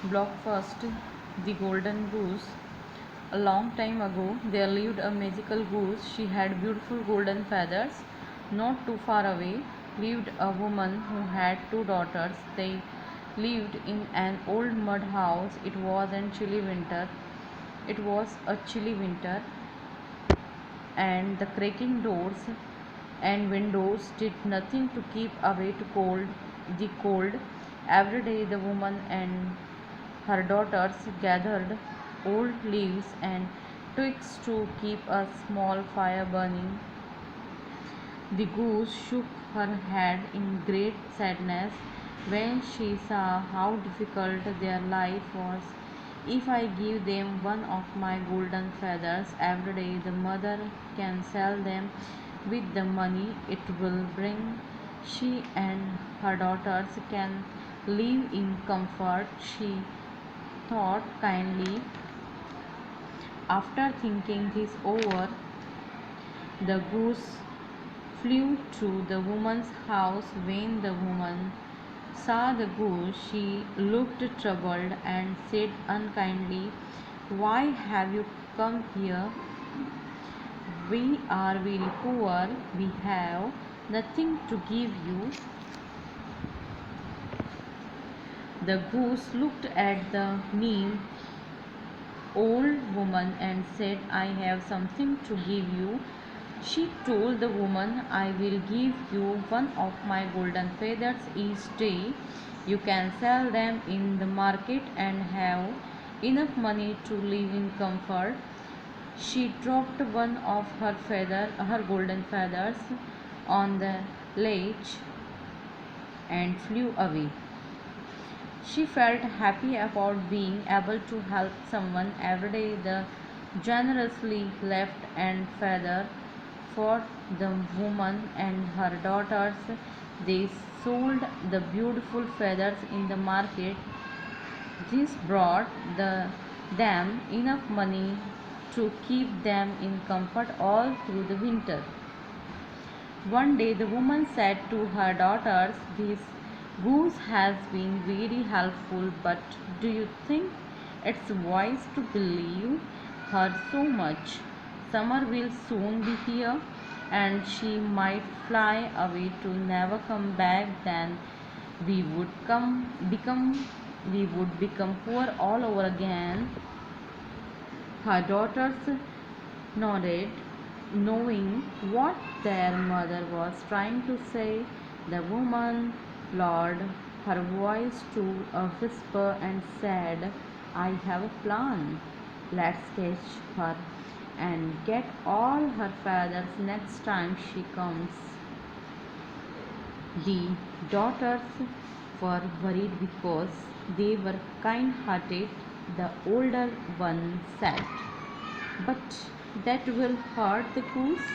Blockfast, The Golden Goose. A long time ago, there lived a magical goose. She had beautiful golden feathers. Not too far away lived a woman who had two daughters. They lived in an old mud house. It was a chilly winter, and the cracking doors and windows did nothing to keep away the cold. Every day the woman and her daughters gathered old leaves and twigs to keep a small fire burning. The goose shook her head in great sadness when she saw how difficult their life was. If I give them one of my golden feathers every day, the mother can sell them with the money it will bring. She and her daughters can live in comfort, she thought kindly. After thinking this over, the goose flew to the woman's house. When the woman saw the goose, she looked troubled and said unkindly, "Why have you come here? We are very poor. We have nothing to give you." The goose looked at the mean old woman and said, "I have something to give you." She told the woman, "I will give you one of my golden feathers each day. You can sell them in the market and have enough money to live in comfort." She dropped one of her golden feathers on the ledge and flew away. She felt happy about being able to help someone every day. The generously left and feather for the woman and her daughters. They sold the beautiful feathers in the market. This brought them enough money to keep them in comfort all through the winter. One day the woman said to her daughters, "This goose has been very helpful, but do you think it's wise to believe her so much? Summer will soon be here, and she might fly away to never come back. Then we would come become we would become poor all over again." Her daughters nodded, knowing what their mother was trying to say. The woman lowered her voice to a whisper and said, "I have a plan. Let's catch her and get all her feathers next time she comes." The daughters were worried because they were kind-hearted. The older one said, "But that will hurt the goose.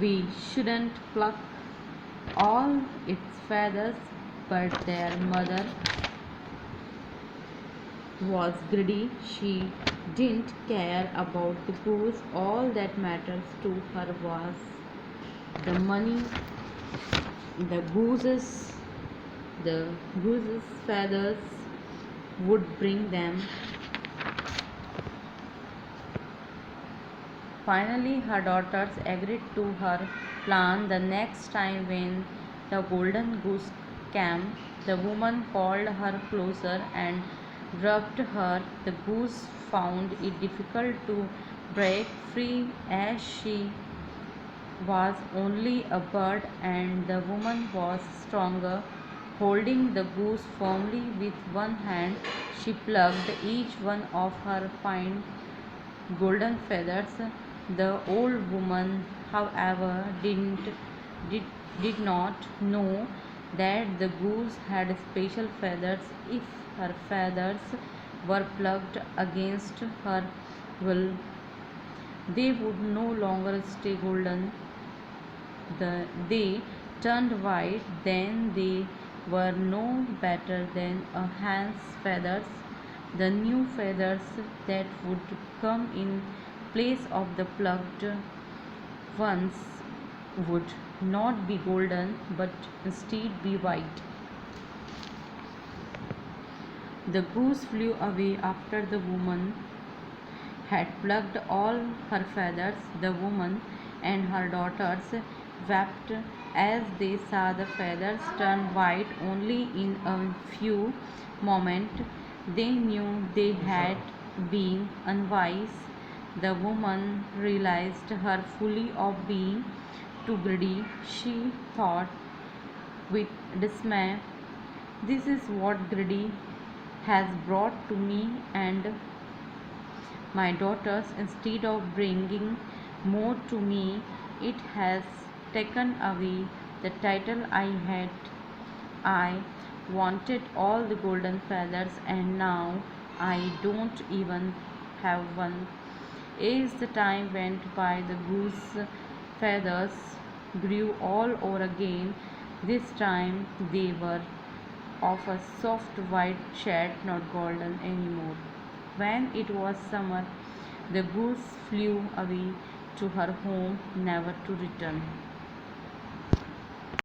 We shouldn't pluck all its feathers." But their mother was greedy. She didn't care about the goose. All that mattered to her was the money the goose's the goose's feathers would bring them. Finally, her daughters agreed to her plan. The next time when the golden goose came, the woman called her closer and rubbed her. The goose found it difficult to break free, as she was only a bird and the woman was stronger. Holding the goose firmly with one hand, she plucked each one of her fine golden feathers. The old woman, however, did, did not know that the goose had special feathers. If her feathers were plucked against her will, they would no longer stay golden. They turned white. Then they were no better than a hen's feathers. The new feathers that would come in place of the plucked ones would not be golden but instead be white. The goose flew away after the woman had plucked all her feathers. The woman and her daughters wept as they saw the feathers turn white only in a few moments. They knew they had been unwise. The woman realized her folly of being too greedy. She thought with dismay, "This is what greedy has brought to me and my daughters. Instead of bringing more to me, it has taken away the title I had. I wanted all the golden feathers, and now I don't even have one." As the time went by, the goose feathers grew all over again. This time they were of a soft white shade, not golden anymore. When it was summer, the goose flew away to her home, never to return.